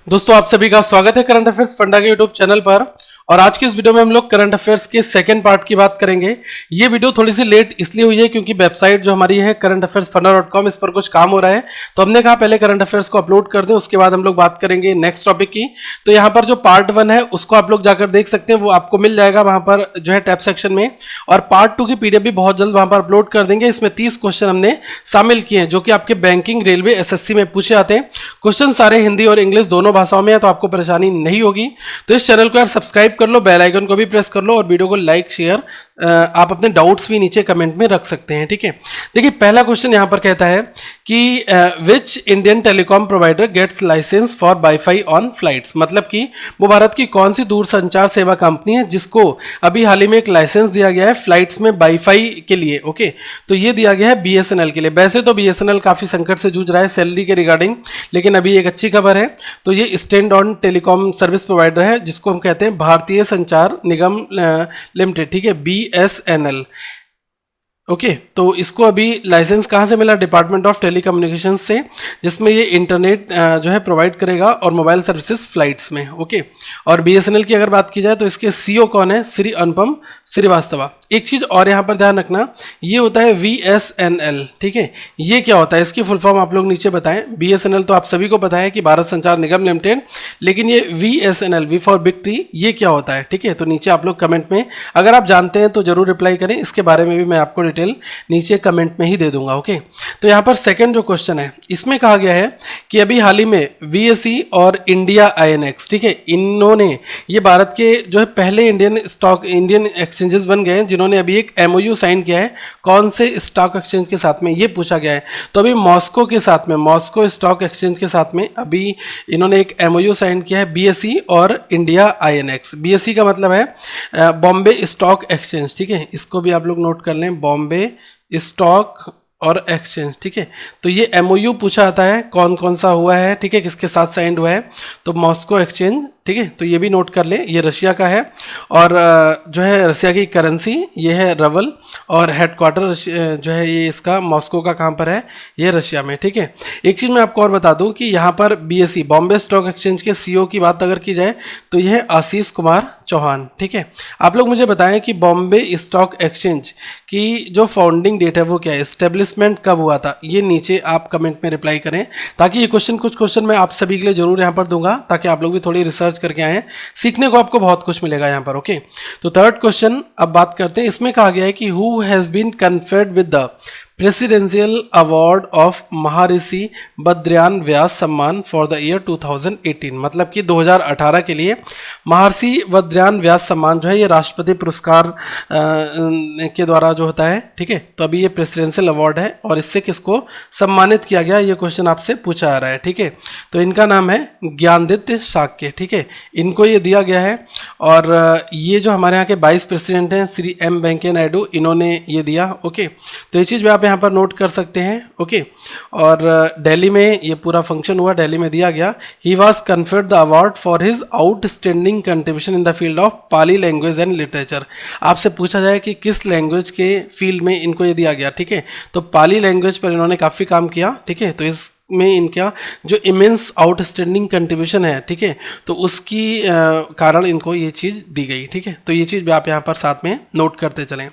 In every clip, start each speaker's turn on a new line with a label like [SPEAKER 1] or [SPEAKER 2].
[SPEAKER 1] दोस्तों आप सभी का स्वागत है करंट अफेयर्स फंडा के यूट्यूब चैनल पर। और आज की इस वीडियो में हम लोग करंट अफेयर्स के सेकंड पार्ट की बात करेंगे। ये वीडियो थोड़ी सी लेट इसलिए हुई है क्योंकि वेबसाइट जो हमारी है currentaffairsfunda.com, इस पर कुछ काम हो रहा है, तो हमने कहा पहले करंट अफेयर्स को अपलोड कर दें, उसके बाद हम लोग बात करेंगे नेक्स्ट टॉपिक की। तो यहाँ पर जो पार्ट 1 है उसको आप लोग जाकर देख सकते हैं, वो आपको मिल जाएगा वहां पर जो है टैब सेक्शन में। और पार्ट 2 की पीडीएफ भी बहुत जल्द वहां पर अपलोड कर देंगे। इसमें 30 क्वेश्चन हमने शामिल किए हैं जो कि आपके बैंकिंग, रेलवे, एसएससी में पूछे जाते हैं। क्वेश्चन सारे हिंदी और इंग्लिश दोनों भाषाओं में है, तो आपको परेशानी नहीं होगी। तो इस चैनल को यार सब्सक्राइब कर लो, बेल आइकन को भी प्रेस कर लो और वीडियो को लाइक शेयर, आप अपने डाउट्स भी नीचे कमेंट में रख सकते हैं। ठीक है, देखिए पहला क्वेश्चन यहां पर कहता है कि which Indian telecom provider gets licence for WiFi on flights. मतलब कि वो भारत की कौन सी दूरसंचार सेवा कंपनी है जिसको अभी हाल ही में एक लाइसेंस दिया गया है फ्लाइट्स में वाईफाई के लिए। ओके, तो ये दिया गया है बीएसएनएल के लिए। वैसे तो बीएसएनएल काफी संकट से जूझ रहा है सैलरी के रिगार्डिंग, लेकिन अभी एक अच्छी खबर है। तो ये stand on telecom service provider है जिसको हम कहते हैं भारतीय संचार निगम लिमिटेड। ठीक है, बीएसएनएल। ओके, तो इसको अभी लाइसेंस कहाँ से मिला? डिपार्टमेंट ऑफ टेलीकम्युनिकेशन से, जिसमें ये इंटरनेट जो है प्रोवाइड करेगा और मोबाइल सर्विसेज फ्लाइट्स में। ओके, और बीएसएनएल की अगर बात की जाए तो इसके सीईओ कौन है? श्री अनुपम श्रीवास्तव। एक चीज और यहाँ पर ध्यान रखना, ये होता है वीएसएनएल। ठीक है, ये क्या होता है? इसकी फुल फॉर्म आप लोग नीचे बताएं। बीएसएनएल तो आप सभी को पता है कि भारत संचार निगम लिमिटेड, लेकिन ये वीएसएनएल, वी फॉर विक्ट्री, ये क्या होता है? ठीक है, तो नीचे आप लोग कमेंट में अगर आप जानते हैं तो जरूर रिप्लाई करें। इसके बारे में भी मैं आपको डिटेल नीचे कमेंट में ही दे दूंगा। ओके, तो यहाँ पर सेकंड जो क्वेश्चन है इसमें कहा गया है कि अभी हाल ही में वीएसई और इंडिया आईएनएक्स, ठीक है, इन्होंने, ये भारत के जो है पहले इंडियन एक्सचेंजेस बन गए हैं जिन्होंने अभी एक एमओयू साइन किया है। कौन से स्टॉक एक्सचेंज के साथ में? ये पूछा गया है। तो अभी मॉस्को के साथ में, मॉस्को स्टॉक एक्सचेंज के साथ में अभी इन्होंने एक एमओयू साइन किया है, बीएसई और इंडिया आईएनएक्स। बीएसई का मतलब है बॉम्बे स्टॉक एक्सचेंज। ठीक है, इसको भी आप लोग नोट कर लें, बॉम्बे स्टॉक और एक्सचेंज। ठीक है, तो ये एमओयू पूछा जाता है कौन कौन सा हुआ है, ठीक है, किसके साथ साइन हुआ है? तो मॉस्को एक्सचेंज। ठीक है, तो ये भी नोट कर लें, ये रशिया का है और जो है रशिया की करेंसी ये है रबल, और हेडक्वार्टर जो है ये इसका मॉस्को का कहाँ पर है? ये रशिया में। ठीक है, एक चीज़ मैं आपको और बता दूं कि यहाँ पर बीएसई, बॉम्बे स्टॉक एक्सचेंज के सीईओ की बात अगर की जाए तो यह है आशीष कुमार चौहान। ठीक है, आप लोग मुझे बताएं कि बॉम्बे स्टॉक एक्सचेंज की जो फाउंडिंग डेट है वो क्या है, एस्टेब्लिशमेंट कब हुआ था? ये नीचे आप कमेंट में रिप्लाई करें, ताकि ये क्वेश्चन, कुछ क्वेश्चन मैं आप सभी के लिए जरूर यहाँ पर दूंगा ताकि आप लोग भी थोड़ी रिसर्च करके आए, सीखने को आपको बहुत कुछ मिलेगा यहाँ पर। ओके, तो थर्ड क्वेश्चन अब बात करते हैं। इसमें कहा गया है कि who has been conferred with the presidential award of Maharshi Badrayan व्यास सम्मान फॉर द ईयर 2018। मतलब कि 2018 के लिए महर्षि बद्रियान व्यास सम्मान जो है ये राष्ट्रपति पुरस्कार के द्वारा जो होता है। ठीक है, तो अभी ये प्रेसिडेंशियल अवार्ड है और इससे किसको सम्मानित किया गया, ये क्वेश्चन आपसे पूछा जा रहा है। ठीक है, तो इनका नाम है ज्ञानदित्य शाक्य। ठीक है, इनको ये दिया गया है और ये जो हमारे यहाँ के 22 प्रेसिडेंट हैं श्री एम वेंकैया नायडू, इन्होंने ये दिया। ओके, तो ये चीज़ भी आप यहाँ पर नोट कर सकते हैं। ओके, और दिल्ली में ये पूरा फंक्शन हुआ, दिल्ली में दिया गया। He was conferred the award for his outstanding contribution in the field of Pali language and literature. आपसे पूछा जाए कि किस लैंग्वेज के फील्ड में इनको ये दिया गया। ठीक है, तो पाली लैंग्वेज पर इन्होंने काफ़ी काम किया। ठीक है, तो इस में इनका जो इमेंस आउटस्टैंडिंग कंट्रीब्यूशन है, ठीक है, तो उसकी कारण इनको ये चीज़ दी गई। ठीक है, तो ये चीज़ भी आप यहाँ पर साथ में नोट करते चलें।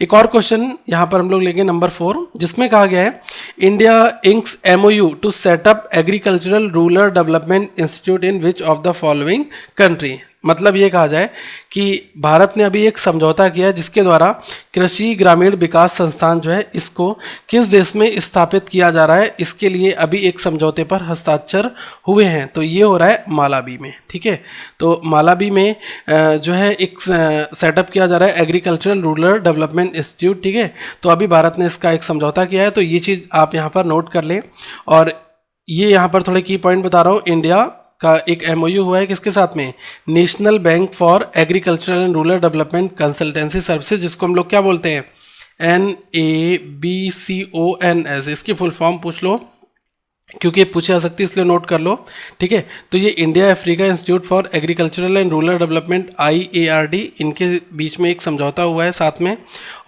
[SPEAKER 1] एक और क्वेश्चन यहाँ पर हम लोग लेंगे नंबर 4, जिसमें कहा गया है India inks MOU to setup agricultural rural development institute in which of the following country. मतलब ये कहा जाए कि भारत ने अभी एक समझौता किया है जिसके द्वारा कृषि ग्रामीण विकास संस्थान जो है इसको किस देश में स्थापित किया जा रहा है, इसके लिए अभी एक समझौते पर हस्ताक्षर हुए हैं। तो ये हो रहा है मालावी में। ठीक है, तो मालावी में जो है एक सेटअप किया जा रहा है एग्रीकल्चरल रूरल डेवलपमेंट इंस्टीट्यूट। ठीक है, तो अभी भारत ने इसका एक समझौता किया है, तो ये चीज़ आप यहाँ पर नोट कर लें। और ये यहाँ पर थोड़े की पॉइंट बता रहा हूँ। इंडिया का एक एमओयू हुआ है किसके साथ में? National bank for agricultural and rural development consultancy services, जिसको हम लोग क्या बोलते हैं? NABCONS। इसकी फुल फॉर्म पूछ लो क्योंकि ये पूछी जा सकती है, इसलिए नोट कर लो। ठीक है, तो ये India Africa institute for agricultural and rural development IARD, इनके बीच में एक समझौता हुआ है साथ में,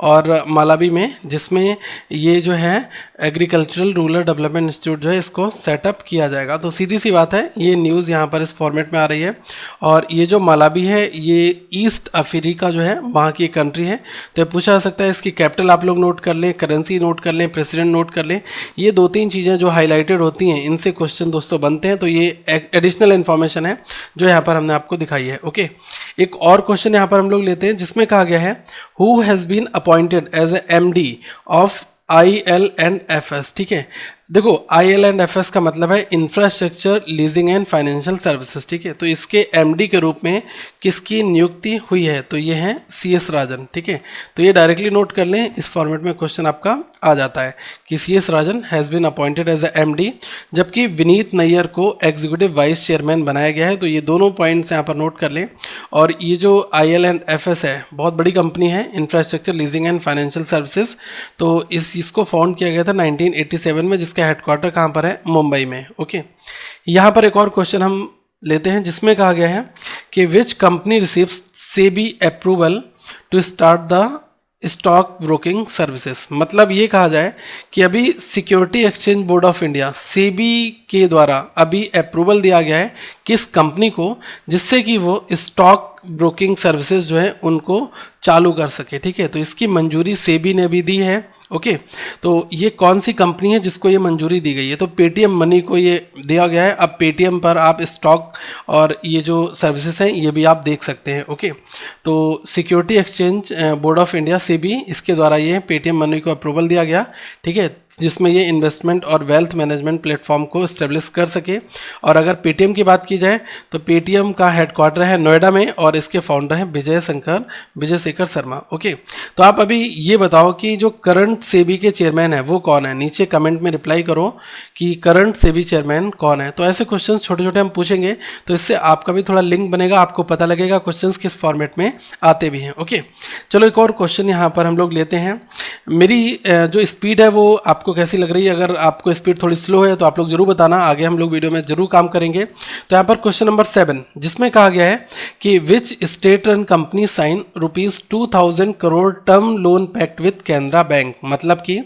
[SPEAKER 1] और मालावी में, जिसमें ये जो है एग्रीकल्चरल रूरल डेवलपमेंट इंस्टीट्यूट जो है इसको सेटअप किया जाएगा। तो सीधी सी बात है, ये न्यूज़ यहाँ पर इस फॉर्मेट में आ रही है। और ये जो मालावी है ये ईस्ट अफ्रीका जो है वहाँ की कंट्री है। तो पूछा जा सकता है, इसकी कैपिटल आप लोग नोट कर लें, करेंसी नोट कर लें, प्रेसिडेंट नोट कर लें। ये 2-3 चीज़ें जो हाईलाइटेड होती हैं इनसे क्वेश्चन दोस्तों बनते हैं। तो ये एडिशनल इन्फॉर्मेशन है जो यहाँ पर हमने आपको दिखाई है। ओके, एक और क्वेश्चन यहाँ पर हम लोग लेते हैं जिसमें कहा गया है who has been appointed as a MD of IL&FS। ठीक है, देखो IL&FS का मतलब है infrastructure leasing and financial services. ठीक है, तो इसके MD के रूप में किसकी नियुक्ति हुई है? तो ये है CS राजन। ठीक है, तो ये डायरेक्टली नोट कर लें, इस फॉर्मेट में क्वेश्चन आपका आ जाता है कि CS Rajan has been appointed as a MD, जबकि विनीत नैयर को एग्जीक्यूटिव वाइस चेयरमैन बनाया गया है। तो ये दोनों पॉइंट्स यहाँ पर नोट कर लें। और ये जो IL&FS है बहुत बड़ी कंपनी है, infrastructure leasing and financial services. तो इसको फाउंड किया गया था 1987 में, जिसका हेडक्वार्टर कहाँ पर है? मुंबई में। ओके, यहाँ पर एक और क्वेश्चन हम लेते हैं जिसमें कहा गया है कि which company receives SEBI approval to start the stock broking services. मतलब ये कहा जाए कि अभी security exchange board of India SEBI के द्वारा अभी अप्रूवल दिया गया है किस कंपनी को, जिससे कि वो स्टॉक ब्रोकिंग सर्विसेज जो है उनको चालू कर सके। ठीक है, तो इसकी मंजूरी सेबी ने भी दी है। ओके, तो ये कौन सी कंपनी है जिसको ये मंजूरी दी गई है? तो पेटीएम मनी को ये दिया गया है। अब पेटीएम पर आप स्टॉक और ये जो सर्विसेज हैं ये भी आप देख सकते हैं। ओके, तो security exchange board of India SEBI, इसके द्वारा ये पेटीएम मनी को अप्रूवल दिया गया। ठीक है, जिसमें ये इन्वेस्टमेंट और वेल्थ मैनेजमेंट प्लेटफॉर्म को इस्टेब्लिश कर सके। और अगर पेटीएम की बात की जाए तो पेटीएम का हेडक्वार्टर है नोएडा में और इसके फाउंडर हैं विजय शेखर शर्मा। ओके, तो आप अभी ये बताओ कि जो करंट सेबी के चेयरमैन है वो कौन है? नीचे कमेंट में रिप्लाई करो कि करंट सेबी चेयरमैन कौन है। तो ऐसे क्वेश्चन छोटे छोटे हम पूछेंगे, तो इससे आपका भी थोड़ा लिंक बनेगा, आपको पता लगेगा क्वेश्चन किस फॉर्मेट में आते भी हैं। ओके, चलो एक और क्वेश्चन यहाँ पर हम लोग लेते हैं। मेरी जो स्पीड है वो आपको कैसी लग रही है? अगर आपको स्पीड थोड़ी स्लो है तो आप लोग जरूर बताना, आगे हम लोग वीडियो में जरूर काम करेंगे। तो यहाँ पर क्वेश्चन नंबर 7 जिसमें कहा गया है कि which state run company sign ₹2000 crore term loan pact with Canara Bank. मतलब कि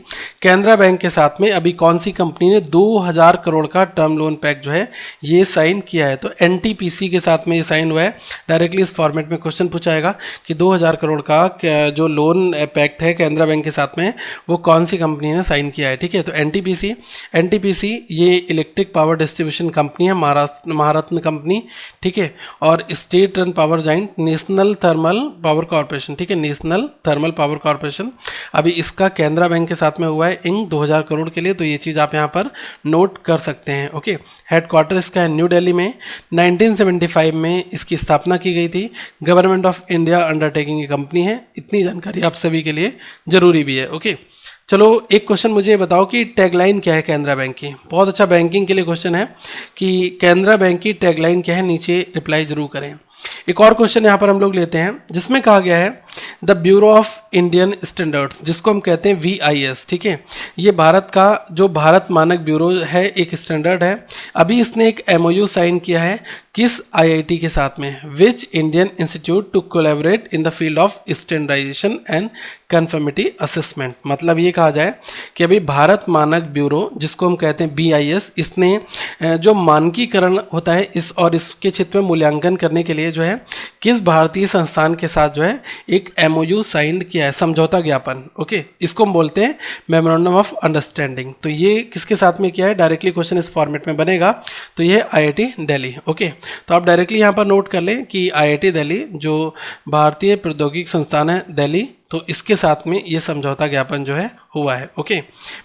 [SPEAKER 1] कैनरा बैंक के साथ में अभी कौन सी कंपनी ने 2000 करोड़ का टर्म लोन पैक्ट जो है ये साइन किया है? तो NTPC के साथ में ये साइन हुआ है। डायरेक्टली इस फॉर्मेट में क्वेश्चन पूछाएगा कि 2000 करोड़ का जो लोन पैक्ट है कैनरा बैंक के साथ में वो कौन सी कंपनी ने साइन किया है। ठीक है, तो NTPC ये इलेक्ट्रिक पावर डिस्ट्रीब्यूशन कंपनी है, महारत्न कंपनी। ठीक है, और state run power giant national thermal power corporation. ठीक है, नेशनल थर्मल पावर कॉर्पोरेशन। अभी इसका कैनरा बैंक के साथ में हुआ है इन 2000 करोड़ के लिए। तो ये चीज़ आप यहाँ पर नोट कर सकते हैं। ओके, हेडक्वार्टर इसका है न्यू दिल्ली में। 1975 में इसकी स्थापना की गई थी। गवर्नमेंट ऑफ इंडिया अंडरटेकिंग की कंपनी है। इतनी जानकारी आप सभी के लिए जरूरी भी है। ओके, चलो एक क्वेश्चन मुझे बताओ कि टैगलाइन क्या है कैनरा बैंक की? बहुत अच्छा बैंकिंग के लिए क्वेश्चन है कि कैनरा बैंक की टैगलाइन क्या है, नीचे रिप्लाई जरूर करें। एक और क्वेश्चन यहाँ पर हम लोग लेते हैं जिसमें कहा गया है the bureau of Indian standards, जिसको हम कहते हैं VIS। ठीक है, ये भारत का जो भारत मानक ब्यूरो है, एक स्टैंडर्ड है। अभी इसने एक MOU साइन किया है किस IIT के साथ में? Which Indian institute to collaborate in the field of standardisation and conformity assessment. मतलब ये कहा जाए कि अभी भारत मानक ब्यूरो जिसको हम कहते हैं BIS, इसने जो मानकीकरण होता है इस और इसके क्षेत्र में मूल्यांकन करने के लिए जो है किस भारतीय संस्थान के साथ जो है एक MOU साइन किया है, समझौता ज्ञापन। ओके, इसको हम बोलते हैं मेमोरेंडम ऑफ अंडरस्टैंडिंग। तो ये किसके साथ में किया है? डायरेक्टली क्वेश्चन इस फॉर्मेट में बनेगा। तो ये IIT दिल्ली। ओके, तो आप डायरेक्टली यहाँ पर नोट कर लें कि IIT दिल्ली जो भारतीय प्रौद्योगिकी संस्थान है दिल्ली, तो इसके साथ में ये समझौता ज्ञापन जो है हुआ है। ओके,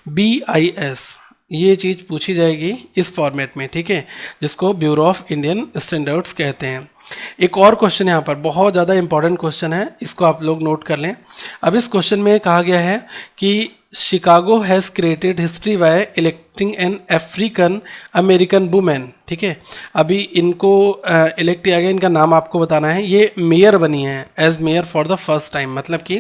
[SPEAKER 1] BIS ये चीज़ पूछी जाएगी इस फॉर्मेट में। ठीक है, जिसको ब्यूरो ऑफ इंडियन स्टैंडर्ड्स कहते हैं। एक और क्वेश्चन यहाँ पर बहुत ज़्यादा इंपॉर्टेंट क्वेश्चन है, इसको आप लोग नोट कर लें। अब इस क्वेश्चन में कहा गया है कि Chicago has created history by electing an African American women. ठीक है, अभी इनको इलेक्ट किया गया, इनका नाम आपको बताना है। ये मेयर बनी है as mayor for the first time. मतलब कि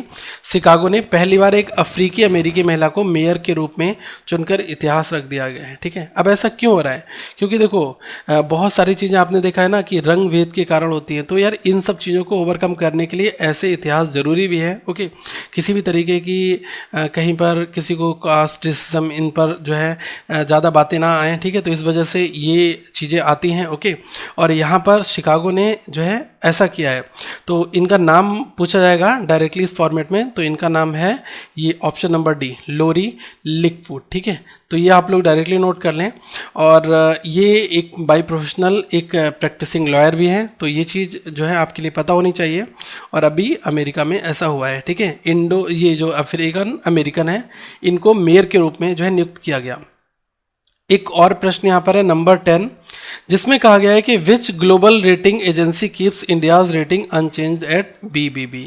[SPEAKER 1] शिकागो ने पहली बार एक अफ्रीकी अमेरिकी महिला को मेयर के रूप में चुनकर इतिहास रख दिया गया है। ठीक है, अब ऐसा क्यों हो रहा है? क्योंकि देखो बहुत सारी चीज़ें आपने देखा है ना कि रंग भेद के कारण होती हैं। तो यार इन सब चीज़ों को ओवरकम करने के लिए ऐसे इतिहास ज़रूरी भी है। ओके, किसी भी तरीके की कहीं पर किसी को कास्ट रेसिज्म इन पर जो है ज़्यादा बातें ना आएँ, ठीक है। तो इस वजह से ये चीज़ें आती हैं, ओके। और यहाँ पर शिकागो ने जो है ऐसा किया है, तो इनका नाम पूछा जाएगा डायरेक्टली इस फॉर्मेट में, तो इनका नाम है ये ऑप्शन नंबर डी, लोरी लिकवुड, ठीक है। तो ये आप लोग डायरेक्टली नोट कर लें। और ये एक बाय प्रोफेशनल एक प्रैक्टिसिंग लॉयर भी हैं, तो ये चीज़ जो है आपके लिए पता होनी चाहिए। और अभी अमेरिका में ऐसा हुआ है, ठीक है। ये जो अफ्रीकन अमेरिकन है, इनको मेयर के रूप में जो है नियुक्त किया गया। एक और प्रश्न यहाँ पर है नंबर 10, जिसमें कहा गया है कि which global rating agency keeps India's rating unchanged at BBB।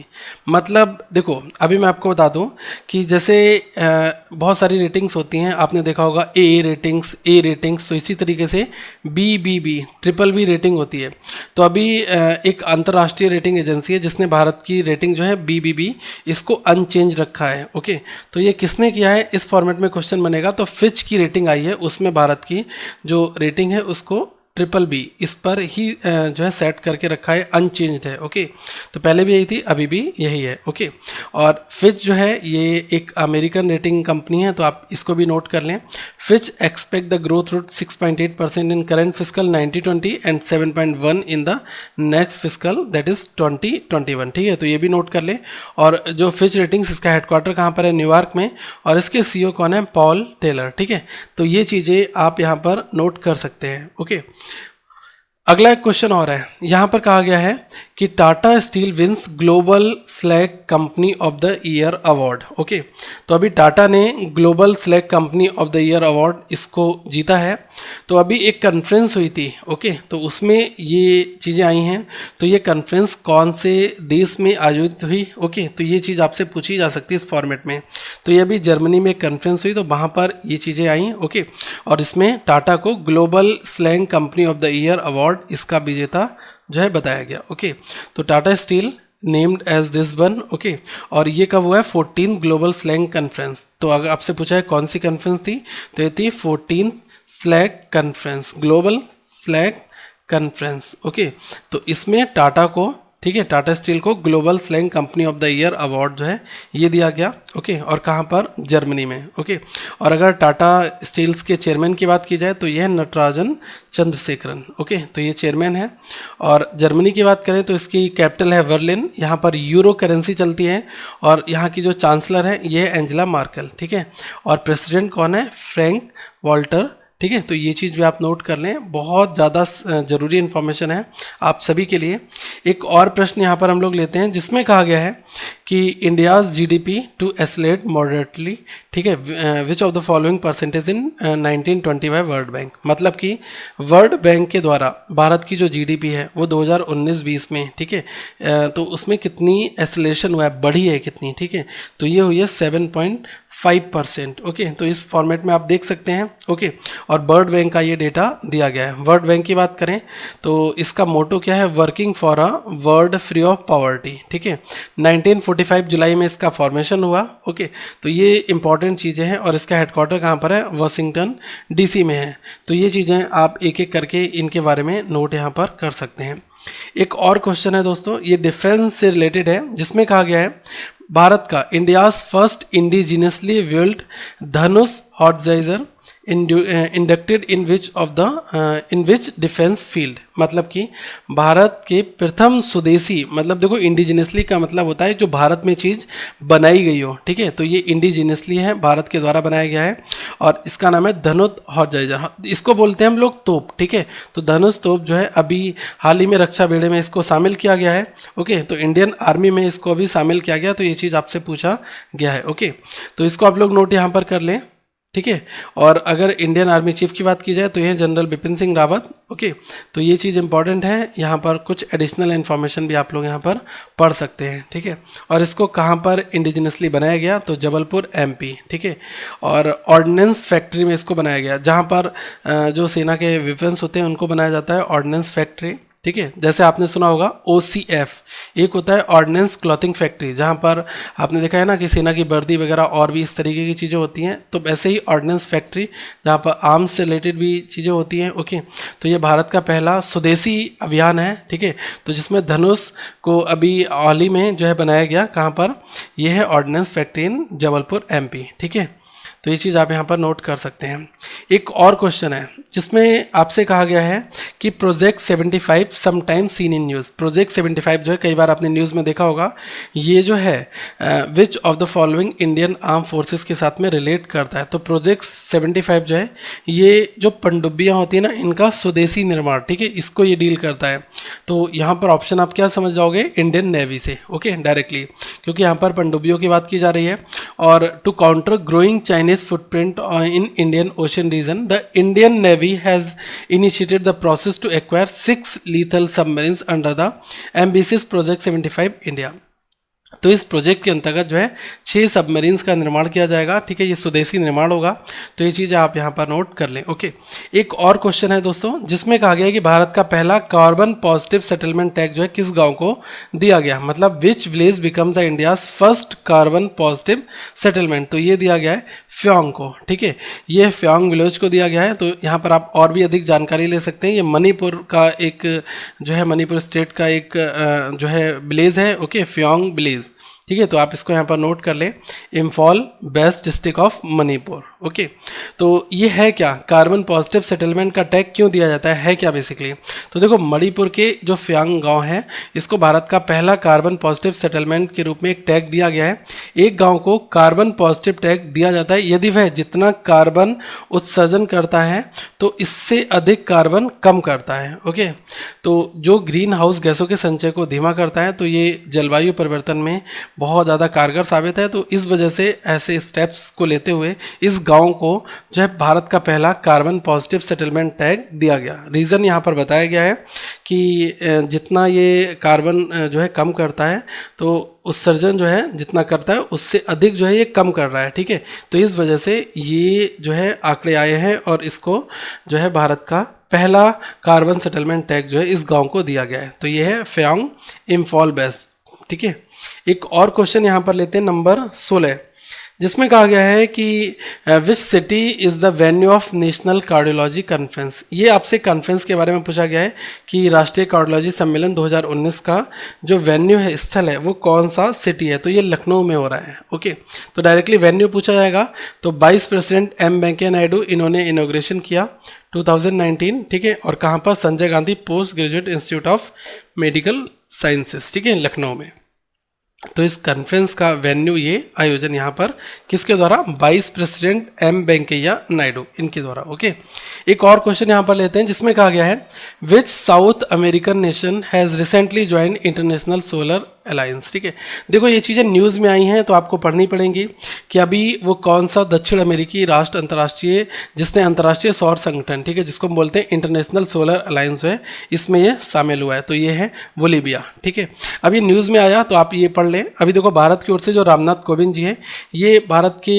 [SPEAKER 1] मतलब देखो, अभी मैं आपको बता दूं कि जैसे बहुत सारी रेटिंग्स होती हैं, आपने देखा होगा A रेटिंग्स, तो इसी तरीके से BBB BBB रेटिंग होती है। तो अभी एक अंतर्राष्ट्रीय रेटिंग एजेंसी है जिसने भारत की रेटिंग जो है BBB इसको अनचेंज रखा है, ओके। तो ये किसने किया है, इस फॉर्मेट में क्वेश्चन बनेगा। तो फिच की रेटिंग आई है, उसमें भारत की जो रेटिंग है उसको BBB इस पर ही जो है सेट करके रखा है, अनचेंज्ड है, ओके। तो पहले भी यही थी, अभी भी यही है, ओके। और फिच जो है ये एक अमेरिकन रेटिंग कंपनी है, तो आप इसको भी नोट कर लें। Fitch expect the growth rate 6.8% in current fiscal 1920 and 7.1 in the next fiscal that is 2021, ठीक है। तो ये भी नोट कर लें। और जो फिच रेटिंग्स, इसका हेडक्वार्टर कहाँ पर है, न्यूयॉर्क में, और इसके CEO कौन है, पॉल टेलर, ठीक है। तो ये चीज़ें आप यहाँ पर नोट कर सकते हैं, ओके। अगला एक क्वेश्चन और है, यहाँ पर कहा गया है कि Tata Steel wins global slag company of the year award, okay. तो अभी टाटा ने global slag company of the year award इसको जीता है। तो अभी एक कॉन्फ्रेंस हुई थी, ओके, तो उसमें ये चीज़ें आई हैं। तो ये कॉन्फ्रेंस कौन से देश में आयोजित हुई, ओके, तो ये चीज़ आपसे पूछी जा सकती है इस फॉर्मेट में। तो ये अभी जर्मनी में एक कॉन्फ्रेंस हुई, तो वहाँ पर ये चीज़ें आई, ओके। और इसमें टाटा को global slag company of the year award इसका विजेता जो है बताया गया, ओके। तो Tata Steel named as this one, okay. और ये कब हुआ है, 14 ग्लोबल स्लैंग कॉन्फ्रेंस। तो अगर आपसे पूछा है कौन सी कॉन्फ्रेंस थी, तो ये थी 14 slag conference, global slag conference, okay. तो इसमें टाटा को, ठीक है, टाटा स्टील को global slang company of the year award जो है ये दिया गया, ओके। और कहाँ पर, जर्मनी में, ओके। और अगर टाटा स्टील्स के चेयरमैन की बात की जाए तो यह नटराजन चंद्रशेखरन, ओके। तो ये चेयरमैन है। और जर्मनी की बात करें तो इसकी कैपिटल है बर्लिन, यहाँ पर यूरो करेंसी चलती है। और यहाँ की जो चांसलर है ये है एंजेला मार्केल, ठीक है। और प्रेसिडेंट कौन है, फ्रैंक वाल्टर, ठीक है। तो ये चीज़ भी आप नोट कर लें, बहुत ज़्यादा ज़रूरी इन्फॉर्मेशन है आप सभी के लिए। एक और प्रश्न यहाँ पर हम लोग लेते हैं, जिसमें कहा गया है कि India's GDP to escalate moderately, ठीक है, which of the following percentage in 1920 by World Bank. मतलब कि वर्ल्ड बैंक के द्वारा भारत की जो GDP है वो 2019-20 में, ठीक है, तो उसमें कितनी एस्लेशन हुआ है, बढ़ी है कितनी, ठीक है। तो ये हुई है 7.5%, ओके। तो इस फॉर्मेट में आप देख सकते हैं, ओके। और वर्ल्ड बैंक का ये डेटा दिया गया है। वर्ल्ड बैंक की बात करें तो इसका मोटो क्या है, working for a world free of poverty, ठीक है। 1945 जुलाई में इसका फॉर्मेशन हुआ, ओके। तो ये इंपॉर्टेंट चीज़ें हैं। और इसका हेडक्वार्टर कहाँ पर है, वाशिंगटन DC में है। तो ये चीज़ें आप एक एक करके इनके बारे में नोट यहाँ पर कर सकते हैं। एक और क्वेश्चन है दोस्तों, ये डिफेंस से रिलेटेड है, जिसमें कहा गया है भारत का India's first indigenously built Dhanush howitzer inducted in which defence field. मतलब कि भारत के प्रथम स्वदेशी, मतलब देखो इंडिजिनियसली का मतलब होता है जो भारत में चीज़ बनाई गई हो, ठीक है। तो ये इंडिजिनियसली है, भारत के द्वारा बनाया गया है। और इसका नाम है धनुष हॉटजाइजर, इसको बोलते हैं हम लोग तोप, ठीक है। तो धनुष तोप जो है अभी हाल ही में रक्षा बेड़े में इसको शामिल किया गया है, ओके। तो इंडियन आर्मी में इसको अभी शामिल किया गया, तो ये चीज़ आपसे पूछा गया है, ओके। तो इसको आप लोग नोट यहाँ पर कर लें, ठीक है। और अगर इंडियन आर्मी चीफ की बात की जाए तो ये जनरल बिपिन सिंह रावत, ओके। तो ये चीज़ इंपॉर्टेंट है, यहाँ पर कुछ एडिशनल इन्फॉर्मेशन भी आप लोग यहाँ पर पढ़ सकते हैं, ठीक है। और इसको कहाँ पर इंडिजिनसली बनाया गया, तो जबलपुर MP, ठीक है। और ऑर्डिनेंस फैक्ट्री में इसको बनाया गया, जहाँ पर जो सेना के वेपन्स होते हैं उनको बनाया जाता है ऑर्डिनेंस फैक्ट्री, ठीक है। जैसे आपने सुना होगा OCF, एक होता है ऑर्डिनेंस क्लॉथिंग फैक्ट्री, जहाँ पर आपने देखा है ना कि सेना की वर्दी वगैरह और भी इस तरीके की चीज़ें होती हैं, तो वैसे ही ऑर्डिनेंस फैक्ट्री जहाँ पर आर्म्स से रिलेटेड भी चीज़ें होती हैं। ओके, तो ये भारत का पहला स्वदेशी अभियान है, ठीक है। तो जिसमें धनुष को अभी हाल ही में जो है बनाया गया, कहाँ पर, यह है ordnance factory in Jabalpur MP, ठीक है। तो ये चीज़ आप यहाँ पर नोट कर सकते हैं। एक और क्वेश्चन है जिसमें आपसे कहा गया है कि project 75 sometime seen in news. Project 75 जो है कई बार आपने न्यूज़ में देखा होगा, ये जो है which of the following Indian arm forces के साथ में रिलेट करता है। तो प्रोजेक्ट 75 जो है ये जो पनडुब्बियाँ होती है ना, इनका स्वदेशी निर्माण, ठीक है, इसको ये डील करता है। तो यहाँ पर ऑप्शन आप क्या समझ जाओगे, इंडियन नेवी से, ओके, डायरेक्टली, क्योंकि यहाँ पर पनडुब्बियों की बात की जा रही है। और to counter growing Chinese footprint in Indian Ocean region, the Indian Navy has initiated the process to acquire 6 lethal submarines under the ambitious project 75 India. तो इस प्रोजेक्ट के अंतर्गत जो है 6 सबमरीन्स का निर्माण किया जाएगा, ठीक है, ये स्वदेशी निर्माण होगा। तो ये चीज़ आप यहाँ पर नोट कर लें। ओके, एक और क्वेश्चन है दोस्तों जिसमें कहा गया है कि भारत का पहला कार्बन पॉजिटिव सेटलमेंट टैग जो है किस गांव को दिया गया, मतलब which village become the India's first carbon positive settlement. तो ये दिया गया है फ्योंग को, ठीक है, ये फ्योंग विलेज को दिया गया है। तो यहाँ पर आप और भी अधिक जानकारी ले सकते हैं। ये मणिपुर का एक जो है, मणिपुर स्टेट का एक जो है विलेज है, ओके, फ्योंग विलेज, ठीक है। तो आप इसको यहाँ पर नोट कर लें, Imphal waste district of Manipur. Okay, तो ये है क्या, कार्बन पॉजिटिव सेटलमेंट का टैग क्यों दिया जाता है क्या बेसिकली। तो देखो, मणिपुर के जो फ्यांग गांव है, इसको भारत का पहला कार्बन पॉजिटिव सेटलमेंट के रूप में एक टैग दिया गया है। एक गांव को कार्बन पॉजिटिव टैग दिया जाता है यदि वह जितना कार्बन उत्सर्जन करता है तो इससे अधिक कार्बन कम करता है। ओके, तो जो ग्रीन हाउस गैसों के संचय को धीमा करता है, तो ये जलवायु परिवर्तन में बहुत ज़्यादा कारगर साबित है। तो इस वजह से ऐसे स्टेप्स को लेते हुए इस गांव को जो है भारत का पहला कार्बन पॉजिटिव सेटलमेंट टैग दिया गया। रीज़न यहाँ पर बताया गया है कि जितना ये कार्बन जो है कम करता है, तो उत्सर्जन जो है जितना करता है उससे अधिक जो है ये कम कर रहा है, ठीक है। तो इस वजह से ये जो है आंकड़े आए हैं और इसको जो है भारत का पहला कार्बन सेटलमेंट टैग जो है इस गांव को दिया गया है। तो ये है फ्यांग इम्फॉल वेस्ट, ठीक है। एक और क्वेश्चन यहाँ पर लेते हैं नंबर 16, जिसमें कहा गया है कि which city is the venue of national cardiology conference. ये आपसे कॉन्फ्रेंस के बारे में पूछा गया है कि राष्ट्रीय कार्डियोलॉजी सम्मेलन 2019 का जो वेन्यू है, स्थल है, वो कौन सा सिटी है। तो ये लखनऊ में हो रहा है। ओके, तो डायरेक्टली वेन्यू पूछा जाएगा। तो vice president M Venkaiah Naidu इन्होंने इनॉग्रेशन किया 2019, ठीक है। और कहाँ पर, Sanjay Gandhi post graduate institute of medical sciences, ठीक है, लखनऊ में। तो इस कॉन्फ्रेंस का वेन्यू, ये आयोजन यहाँ पर किसके द्वारा, vice president M Venkaiah Naidu, इनके द्वारा। ओके, एक और क्वेश्चन यहाँ पर लेते हैं जिसमें कहा गया है which South American nation has recently join International Solar Alliance, ठीक है। देखो, ये चीज़ें न्यूज़ में आई हैं तो आपको पढ़नी पड़ेंगी कि अभी वो कौन सा दक्षिण अमेरिकी राष्ट्र अंतर्राष्ट्रीय, जिसने अंतर्राष्ट्रीय सौर संगठन, ठीक है, जिसको हम बोलते हैं इंटरनेशनल सोलर अलायंस है, इसमें ये शामिल हुआ है। तो ये है बोलीविया, ठीक है। अब ये न्यूज़ में आया तो आप ये पढ़ लें। अभी देखो, भारत की ओर से जो रामनाथ कोविंद जी हैं, ये भारत के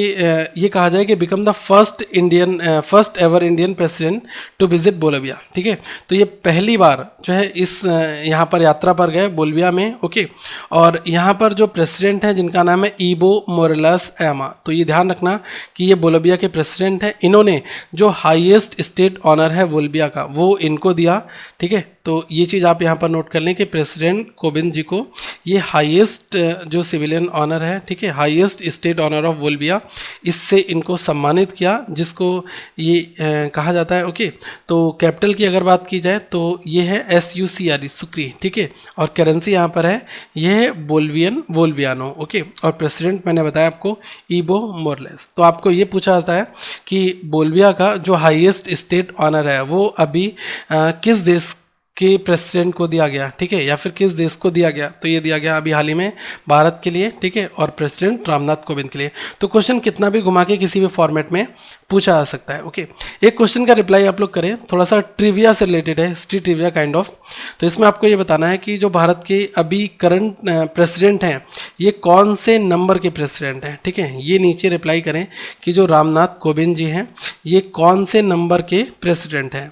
[SPEAKER 1] ये कहा जाए कि become the first ever Indian president to visit Bolivia, ठीक है। तो ये पहली बार जो है इस यहाँ पर यात्रा पर गए बोलीविया में। ओके, और यहाँ पर जो प्रेसिडेंट हैं जिनका नाम है ईबो मोरेल्स एमा, तो ये ध्यान रखना कि ये बोलीविया के प्रेसिडेंट हैं। इन्होंने जो हाईएस्ट स्टेट ऑनर है बोलीविया का, वो इनको दिया, ठीक है। तो ये चीज़ आप यहाँ पर नोट कर लें कि प्रेसिडेंट कोविंद जी को ये हाईएस्ट जो सिविलियन ऑनर है, ठीक है, highest state honour of Bolivia, इससे इनको सम्मानित किया, जिसको ये कहा जाता है। ओके, तो कैपिटल की अगर बात की जाए तो ये है SUCRE, सुक्री, ठीक है। और करेंसी यहाँ पर है, ये है बोल्वियानो। ओके, और प्रेसिडेंट मैंने बताया आपको ईबो मोरेल्स। तो आपको ये पूछा जाता है कि बोलीविया का जो हाईएस्ट स्टेट ऑनर है वो अभी किस देश के प्रेसिडेंट को दिया गया, ठीक है, या फिर किस देश को दिया गया। तो ये दिया गया अभी हाल ही में भारत के लिए, ठीक है, और प्रेसिडेंट रामनाथ कोविंद के लिए। तो क्वेश्चन कितना भी घुमा के किसी भी फॉर्मेट में पूछा जा सकता है। ओके, एक क्वेश्चन का रिप्लाई आप लोग करें, थोड़ा सा ट्रिविया से रिलेटेड है, हिस्ट्री ट्रिविया काइंड ऑफ। तो इसमें आपको ये बताना है कि जो भारत के अभी करंट प्रेसिडेंट हैं, ये कौन से नंबर के प्रेसिडेंट हैं, ठीक है। ये नीचे रिप्लाई करें कि जो रामनाथ कोविंद जी हैं, ये कौन से नंबर के प्रेसिडेंट हैं।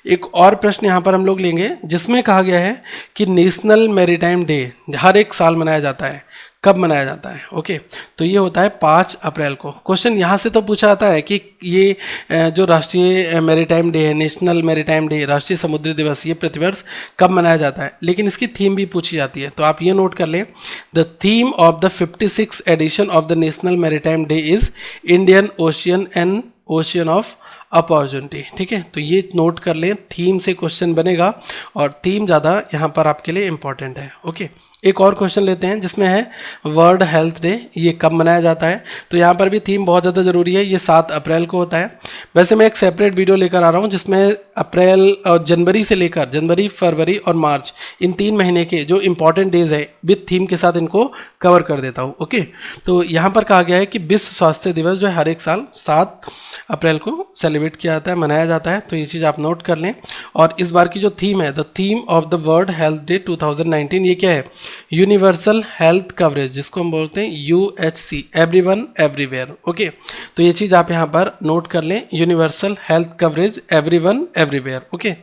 [SPEAKER 1] एक और प्रश्न यहाँ पर हम लोग लेंगे जिसमें कहा गया है कि नेशनल मैरीटाइम डे हर एक साल मनाया जाता है, कब मनाया जाता है? ओके, तो ये होता है 5 अप्रैल को। क्वेश्चन यहाँ से तो पूछा जाता है कि ये जो राष्ट्रीय मैरीटाइम डे है, नेशनल मैरीटाइम डे, राष्ट्रीय समुद्री दिवस, ये प्रतिवर्ष कब मनाया जाता है, लेकिन इसकी थीम भी पूछी जाती है। तो आप ये नोट कर लें, the theme of the 56th edition of the national maritime day is Indian Ocean and ocean of opportunity. ठीक है, तो ये नोट कर लें, थीम से क्वेश्चन बनेगा और थीम ज़्यादा यहाँ पर आपके लिए इंपॉर्टेंट है। ओके, एक और क्वेश्चन लेते हैं जिसमें है वर्ल्ड हेल्थ डे, ये कब मनाया जाता है? तो यहाँ पर भी थीम बहुत ज़्यादा ज़रूरी है, ये 7 अप्रैल को होता है। वैसे मैं एक सेपरेट वीडियो लेकर आ रहा हूँ जिसमें अप्रैल और जनवरी से लेकर जनवरी, फरवरी और मार्च, इन 3 महीने के जो इंपॉर्टेंट डेज है विद थीम के साथ इनको कवर कर देता हूँ। ओके, तो यहाँ पर कहा गया है कि विश्व स्वास्थ्य दिवस जो है हर एक साल 7 अप्रैल को सेलिब्रेट किया जाता है, मनाया जाता है। तो ये चीज़ आप नोट कर लें। और इस बार की जो थीम है, the theme of the world health day 2019, ये क्या है? यूनिवर्सल हेल्थ कवरेज, जिसको हम बोलते हैं UHC, एवरीवन एवरीवेयर। ओके, तो ये चीज़ आप यहाँ पर नोट कर लें, universal health coverage everyone everywhere. Okay,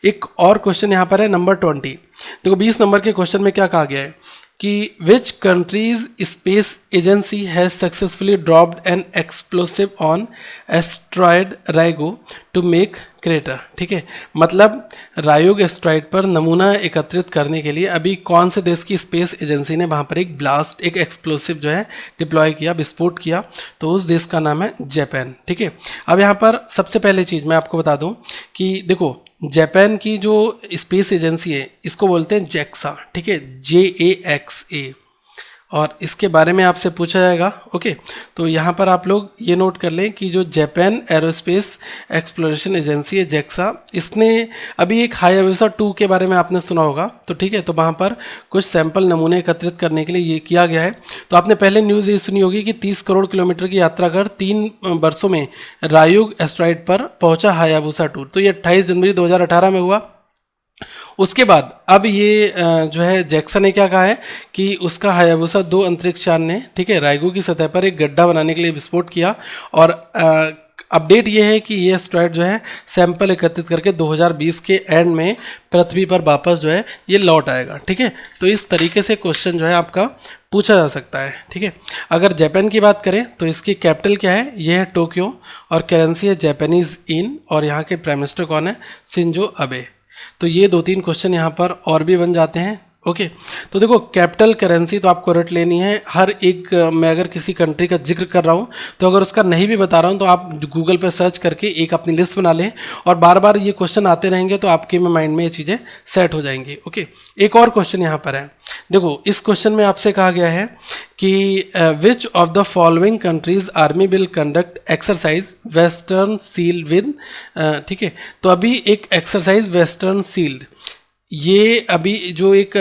[SPEAKER 1] एक और क्वेश्चन यहाँ पर है नंबर 20। देखो 20 नंबर के क्वेश्चन में क्या कहा गया है कि which country's space agency has successfully dropped an explosive on asteroid Ryugu to make crater. ठीक है, मतलब रायोग एस्ट्रॉयड पर नमूना एकत्रित करने के लिए अभी कौन से देश की स्पेस एजेंसी ने वहाँ पर एक ब्लास्ट, एक एक्सप्लोसिव जो है डिप्लॉय किया, विस्फोट किया? तो उस देश का नाम है जापान। ठीक है, अब यहाँ पर सबसे पहले चीज़ मैं आपको बता दूँ कि देखो जापान की जो स्पेस एजेंसी है इसको बोलते हैं JAXA। ठीक है, JAXA, और इसके बारे में आपसे पूछा जाएगा। ओके, तो यहाँ पर आप लोग ये नोट कर लें कि जो जापान एरोस्पेस एक्सप्लोरेशन एजेंसी है JAXA, इसने अभी एक हायाबुसा 2 के बारे में आपने सुना होगा। तो ठीक है, तो वहाँ पर कुछ सैंपल नमूने एकत्रित करने के लिए ये किया गया है। तो आपने पहले न्यूज़ ये सुनी होगी कि 30 करोड़ किलोमीटर की यात्रा कर 3 वर्षों में रायुग एस्ट्रॉयड पर पहुँचा हायाबुसा 2। तो ये 28 जनवरी 2018 में हुआ। उसके बाद अब ये जो है JAXA ने क्या कहा है कि उसका हायाबुसा 2 अंतरिक्ष यान ने, ठीक है, रायगो की सतह पर एक गड्ढा बनाने के लिए विस्फोट किया। और अपडेट ये है कि ये एस्ट्रॉयड जो है सैंपल एकत्रित करके 2020 के एंड में पृथ्वी पर वापस जो है ये लौट आएगा। ठीक है, तो इस तरीके से क्वेश्चन जो है आपका पूछा जा सकता है। ठीक है, अगर जापान की बात करें तो इसकी कैपिटल क्या है? ये है टोक्यो, और करेंसी है जापानीज इन, और यहाँ के प्राइम मिनिस्टर कौन है? Shinzo Abe. तो ये 2-3 क्वेश्चन यहाँ पर और भी बन जाते हैं। ओके, तो देखो कैपिटल करेंसी तो आपको रट लेनी है। हर एक मैं अगर किसी कंट्री का जिक्र कर रहा हूँ तो अगर उसका नहीं भी बता रहा हूँ तो आप गूगल पर सर्च करके एक अपनी लिस्ट बना लें, और बार बार ये क्वेश्चन आते रहेंगे तो आपके माइंड में ये चीज़ें सेट हो जाएंगी। ओके, एक और क्वेश्चन यहाँ पर है। देखो इस क्वेश्चन में आपसे कहा गया है कि विच of the following countries army will conduct exercise western seal with, ठीक है, तो अभी एक एक्सरसाइज वेस्टर्न सील्ड, ये अभी जो एक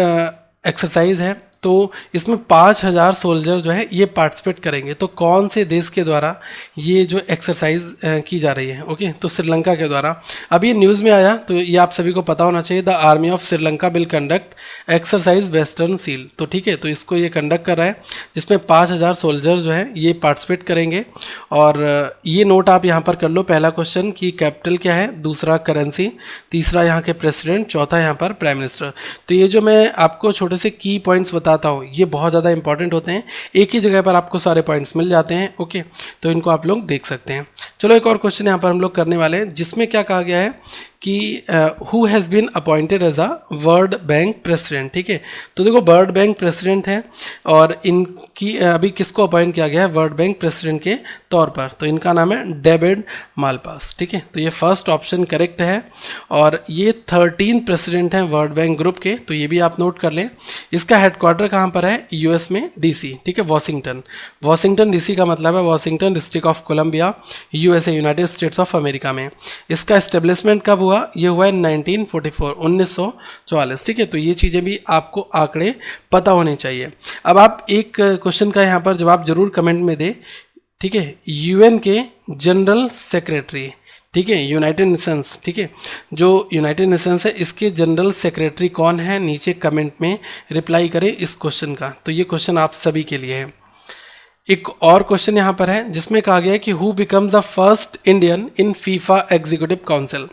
[SPEAKER 1] एक्सरसाइज है तो इसमें 5000 सोल्जर जो है ये पार्टिसिपेट करेंगे। तो कौन से देश के द्वारा ये जो एक्सरसाइज की जा रही है? ओके, तो श्रीलंका के द्वारा। अभी न्यूज़ में आया तो ये आप सभी को पता होना चाहिए, the army of Sri Lanka will conduct exercise western seal. तो ठीक है, तो इसको ये कंडक्ट कर रहा है जिसमें 5000 सोल्जर जो है ये पार्टिसिपेट करेंगे। और ये नोट आप यहाँ पर कर लो, पहला क्वेश्चन की कैपिटल क्या है, दूसरा करेंसी, तीसरा यहाँ के प्रेसिडेंट, चौथा यहाँ पर प्राइम मिनिस्टर। तो ये जो मैं आपको छोटे से की पॉइंट्स बताता हूँ ये बहुत ज़्यादा इंपॉर्टेंट होते हैं, एक ही जगह पर आपको सारे पॉइंट्स मिल जाते हैं। ओके, तो इनको आप लोग देख सकते हैं। चलो एक और क्वेश्चन यहाँ पर हम लोग करने वाले हैं जिसमें क्या कहा गया है कि who has been appointed as a World Bank president. ठीक है, तो देखो वर्ल्ड बैंक प्रेसिडेंट है और इनकी अभी किसको अपॉइंट किया गया है वर्ल्ड बैंक प्रेसिडेंट के तौर पर? तो इनका नाम है डेविड मालपास। ठीक है, तो ये फर्स्ट ऑप्शन करेक्ट है। और ये 13 प्रेसिडेंट हैं वर्ल्ड बैंक ग्रुप के, तो ये भी आप नोट कर लें। इसका हेडक्वार्टर कहाँ पर है? US में DC। ठीक है, वॉशिंगटन DC का मतलब है Washington district of Columbia, USA, United States of America में। इसका एस्टेब्लिशमेंट कब हुआ? ये हुआ है 1944। ठीक है, तो ये चीज़ें भी आपको आंकड़े पता होने चाहिए। अब आप एक क्वेश्चन का यहाँ पर जवाब जरूर कमेंट में दें। ठीक है, UN के जनरल सेक्रेटरी, ठीक है, यूनाइटेड नेशंस, ठीक है, जो यूनाइटेड नेशंस है इसके जनरल सेक्रेटरी कौन है? नीचे कमेंट में रिप्लाई करें इस क्वेश्चन का। तो ये क्वेश्चन आप सभी के लिए है। एक और क्वेश्चन यहाँ पर है जिसमें कहा गया है कि who becomes the first Indian in FIFA executive council.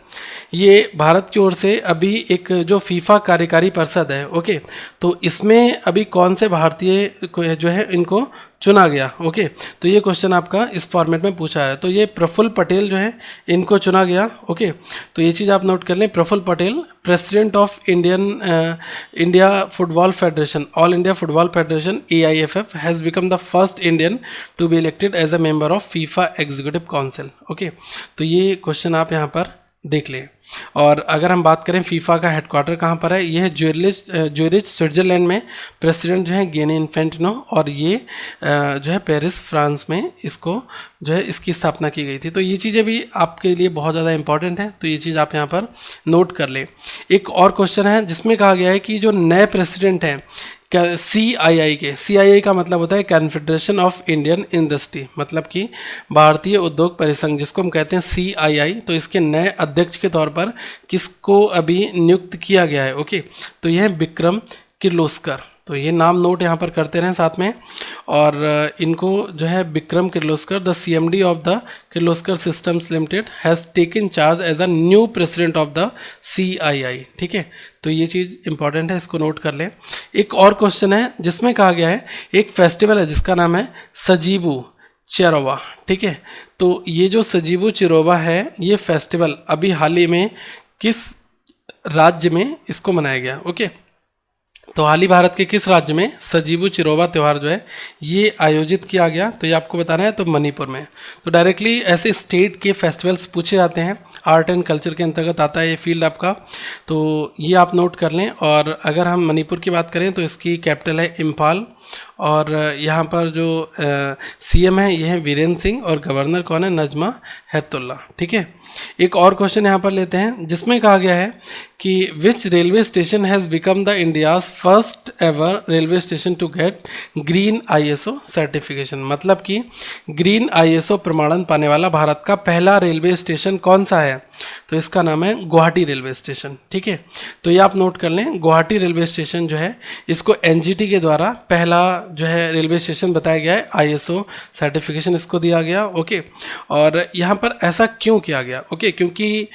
[SPEAKER 1] ये भारत की ओर से अभी एक जो फीफा कार्यकारी परिषद है, ओके, तो इसमें अभी कौन से भारतीय जो है इनको चुना गया। ओके, तो ये क्वेश्चन आपका इस फॉर्मेट में पूछा है। तो ये प्रफुल्ल पटेल जो है इनको चुना गया। ओके, तो ये चीज़ आप नोट कर लें, Praful Patel president of India football federation, all India football federation AIFF has become the first Indian to be elected as a member of FIFA executive council. Okay, तो ये क्वेश्चन आप यहाँ पर देख लें। और अगर हम बात करें फीफा का हेडक्वार्टर कहाँ पर है, ये है ज्यूरिच स्विट्जरलैंड में। प्रेसिडेंट जो है गिनी इन्फेंटिनो, और ये जो है पेरिस फ्रांस में इसको जो है इसकी स्थापना की गई थी। तो ये चीज़ें भी आपके लिए बहुत ज़्यादा इंपॉर्टेंट है, तो ये चीज़ आप यहाँ पर नोट कर लें। एक और क्वेश्चन है जिसमें कहा गया है कि जो नए प्रेसिडेंट हैं CII के, CII का मतलब होता है कॉन्फेडरेशन ऑफ इंडियन इंडस्ट्री, मतलब कि भारतीय उद्योग परिसंघ जिसको हम कहते हैं CII। तो इसके नए अध्यक्ष के तौर पर किसको अभी नियुक्त किया गया है। ओके, तो यह है विक्रम किर्लोस्कर। तो ये नाम नोट यहाँ पर करते रहें साथ में। और इनको जो है Vikram Kirloskar, the CMD of the Kirloskar systems limited has taken charge as a new president of the CII। ठीक है, तो ये चीज़ इंपॉर्टेंट है, इसको नोट कर लें। एक और क्वेश्चन है जिसमें कहा गया है एक फेस्टिवल है जिसका नाम है सजीबू चिरोबा। ठीक है, तो ये जो सजीबू चिरोबा है ये फेस्टिवल अभी हाल ही में किस राज्य में इसको मनाया गया। ओके, तो हाल ही भारत के किस राज्य में सजीबू चिरोबा त्यौहार जो है ये आयोजित किया गया, तो ये आपको बताना है। तो मणिपुर में। तो डायरेक्टली ऐसे स्टेट के फेस्टिवल्स पूछे जाते हैं, आर्ट एंड कल्चर के अंतर्गत आता है ये फील्ड आपका, तो ये आप नोट कर लें। और अगर हम मणिपुर की बात करें तो इसकी कैपिटल है इम्फाल, और यहाँ पर जो CM है ये है वीरेंद्र सिंह, और गवर्नर कौन है, नजमा हेपतुल्ला। ठीक है, एक और क्वेश्चन यहाँ पर लेते हैं जिसमें कहा गया है कि which railway station has become the India's first ever railway station to get green ISO certification, मतलब कि ग्रीन ISO प्रमाणन पाने वाला भारत का पहला रेलवे स्टेशन कौन सा है, तो इसका नाम है गुवाहाटी रेलवे स्टेशन। ठीक है, तो ये आप नोट कर लें, गुवाहाटी रेलवे स्टेशन जो है इसको NGT के द्वारा पहला जो है रेलवे स्टेशन बताया गया है, ISO सर्टिफिकेशन इसको दिया गया। ओके, और यहाँ पर ऐसा क्यों किया गया, ओके, क्योंकि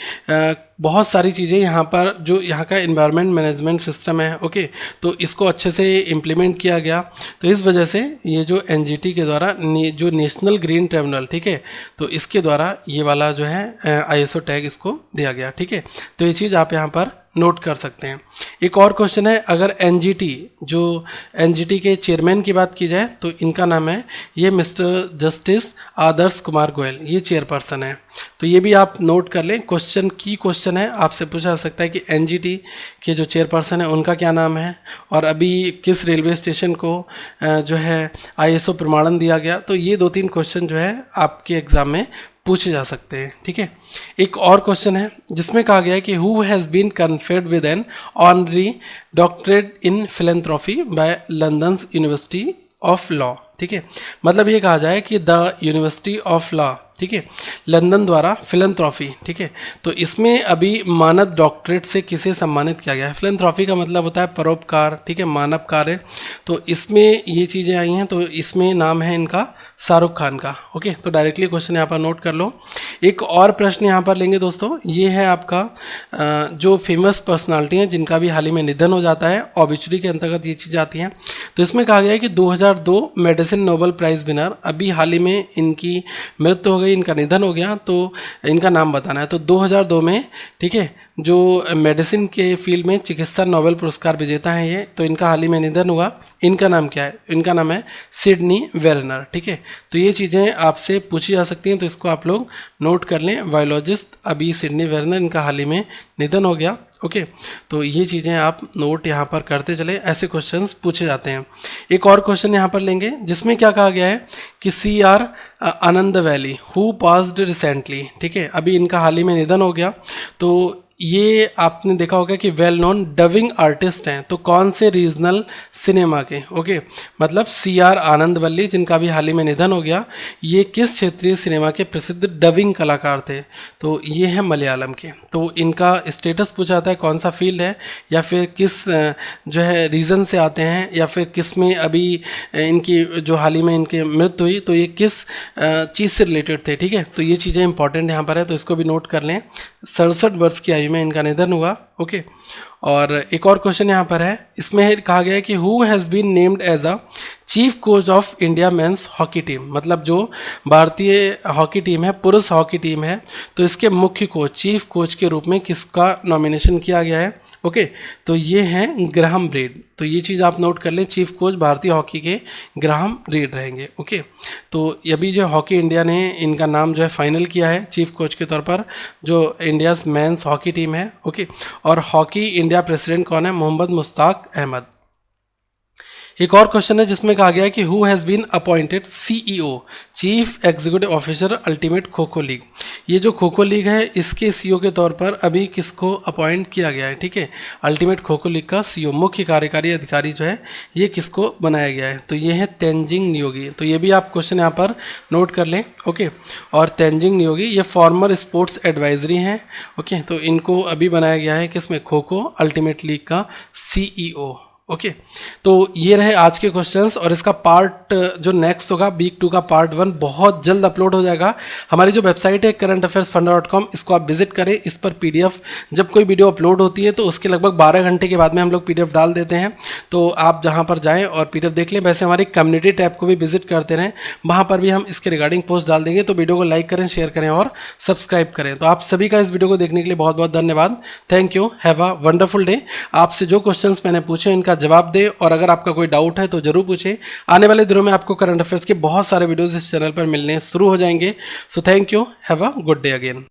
[SPEAKER 1] बहुत सारी चीज़ें यहाँ पर जो यहाँ का इन्वायरमेंट मैनेजमेंट सिस्टम है, ओके, तो इसको अच्छे से इम्प्लीमेंट किया गया। तो इस वजह से ये जो NGT के द्वारा जो नेशनल ग्रीन ट्रिब्यूनल, ठीक है, तो इसके द्वारा ये वाला जो है ISO टैग इसको दिया गया। ठीक है, तो ये चीज़ आप यहाँ पर नोट कर सकते हैं। एक और क्वेश्चन है, अगर NGT के चेयरमैन की बात की जाए तो इनका नाम है ये मिस्टर जस्टिस आदर्श कुमार गोयल, ये चेयरपर्सन है। तो ये भी आप नोट कर लें, क्वेश्चन है, आपसे पूछा जा सकता है कि NGT के जो चेयरपर्सन है उनका क्या नाम है, और अभी किस रेलवे स्टेशन को जो है ISO प्रमाणन दिया गया। तो ये 2-3 क्वेश्चन जो है आपके एग्जाम में पूछे जा सकते हैं। ठीक है, एक और क्वेश्चन है जिसमें कहा गया है कि who has been conferred with an honorary doctorate in philanthropy by London University of Law. ठीक है, मतलब ये कहा जाए कि द यूनिवर्सिटी ऑफ लॉ, ठीक है, लंदन द्वारा फिलेंथ्रॉफी, ठीक है, तो इसमें अभी मानद डॉक्टरेट से किसे सम्मानित किया गया है। फिलेंथ्रॉफी का मतलब होता है परोपकार, ठीक है, मानव कार्य। तो इसमें ये चीज़ें आई हैं, तो इसमें नाम है इनका शाहरुख खान का। ओके, तो डायरेक्टली क्वेश्चन यहाँ पर नोट कर लो। एक और प्रश्न यहाँ पर लेंगे दोस्तों, ये है आपका जो फेमस पर्सनालिटी हैं जिनका भी हाल ही में निधन हो जाता है, ऑबिचुरी के अंतर्गत ये चीज़ आती हैं। तो इसमें कहा गया है कि 2002 मेडिसिन नोबेल प्राइज़ विनर, अभी हाल ही में इनकी मृत्यु हो गई, इनका निधन हो गया, तो इनका नाम बताना है। तो 2002 में, ठीक है, जो मेडिसिन के फील्ड में चिकित्सा नोबेल पुरस्कार विजेता हैं ये, तो इनका हाल ही में निधन हुआ। इनका नाम क्या है, इनका नाम है सिडनी वेरनर। ठीक है, तो ये चीज़ें आपसे पूछी जा सकती हैं, तो इसको आप लोग नोट कर लें। बायोलॉजिस्ट अभी सिडनी वेरनर, इनका हाल ही में निधन हो गया। ओके, तो ये चीज़ें आप नोट यहाँ पर करते चले, ऐसे क्वेश्चंस पूछे जाते हैं। एक और क्वेश्चन यहाँ पर लेंगे जिसमें क्या कहा गया है कि CR Anand valley who passed recently, ठीक है, अभी इनका हाल ही में निधन हो गया। तो ये आपने देखा होगा कि वेल नोन डबिंग आर्टिस्ट हैं, तो कौन से रीजनल सिनेमा के, ओके मतलब CR आनंदवल्ली जिनका भी हाल ही में निधन हो गया, ये किस क्षेत्रीय सिनेमा के प्रसिद्ध डबिंग कलाकार थे, तो ये हैं मलयालम के। तो इनका स्टेटस पूछा जाता है कौन सा फील्ड है, या फिर किस जो है रीजन से आते हैं, या फिर किस में अभी इनकी जो हाल ही में इनकी मृत्यु हुई, तो ये किस चीज़ से रिलेटेड थे, ठीक है। तो ये चीज़ें इंपॉर्टेंट यहाँ पर है, तो इसको भी नोट कर लें। 67 वर्ष की आयु में इनका निधन हुआ, ओके। और एक और क्वेश्चन यहाँ पर है, इसमें कहा गया है कि who has been named as a chief coach of India men's hockey team, मतलब जो भारतीय हॉकी टीम है, पुरुष हॉकी टीम है, तो इसके मुख्य कोच, चीफ कोच के रूप में किसका नॉमिनेशन किया गया है, ओके। तो ये हैं ग्राहम रीड। तो ये चीज़ आप नोट कर लें, चीफ कोच भारतीय हॉकी के ग्राहम रीड रहेंगे, ओके। तो अभी जो हॉकी इंडिया ने इनका नाम जो है फाइनल किया है चीफ कोच के तौर पर, जो इंडियाज़ मेंस हॉकी टीम है, ओके। और हॉकी इंडिया प्रेसिडेंट कौन है? मोहम्मद मुश्ताक अहमद। एक और क्वेश्चन है जिसमें कहा गया है कि who has been appointed CEO, chief executive officer ultimate kho kho league. ये जो खो खो लीग है इसके CEO के तौर पर अभी किसको अपॉइंट किया गया है, ठीक है। अल्टीमेट खो खो लीग का CEO, मुख्य कार्यकारी अधिकारी जो है, ये किसको बनाया गया है, तो ये है तेंजिंग नियोगी। तो ये भी आप क्वेश्चन यहाँ पर नोट कर लें, ओके। और तेंजिंग नियोगी ये फॉर्मर स्पोर्ट्स एडवाइजरी हैं, ओके। तो इनको अभी बनाया गया है किसमें? खो खो अल्टीमेट लीग का CEO, ओके। तो ये रहे आज के क्वेश्चंस, और इसका पार्ट जो नेक्स्ट होगा वीक 2 का पार्ट 1 बहुत जल्द अपलोड हो जाएगा। हमारी जो वेबसाइट है currentaffairsfunda.com, इसको आप विजिट करें। इस पर PDF जब कोई वीडियो अपलोड होती है तो उसके लगभग 12 घंटे के बाद में हम लोग PDF डाल देते हैं, तो आप जहां पर जाएं और PDF देख लें। वैसे हमारी कम्युनिटी टैब को भी विजिट करते रहें, वहां पर भी हम इसके रिगार्डिंग पोस्ट डाल देंगे। तो वीडियो को लाइक करें, शेयर करें और सब्सक्राइब करें। तो आप सभी का इस वीडियो को देखने के लिए बहुत बहुत धन्यवाद। Thank you, have a wonderful day. आपसे जो क्वेश्चंस मैंने पूछे इनका जवाब दे, और अगर आपका कोई डाउट है तो जरूर पूछें। आने वाले दिनों में आपको करंट अफेयर्स के बहुत सारे वीडियोस इस चैनल पर मिलने शुरू हो जाएंगे। So thank you, have a good day again.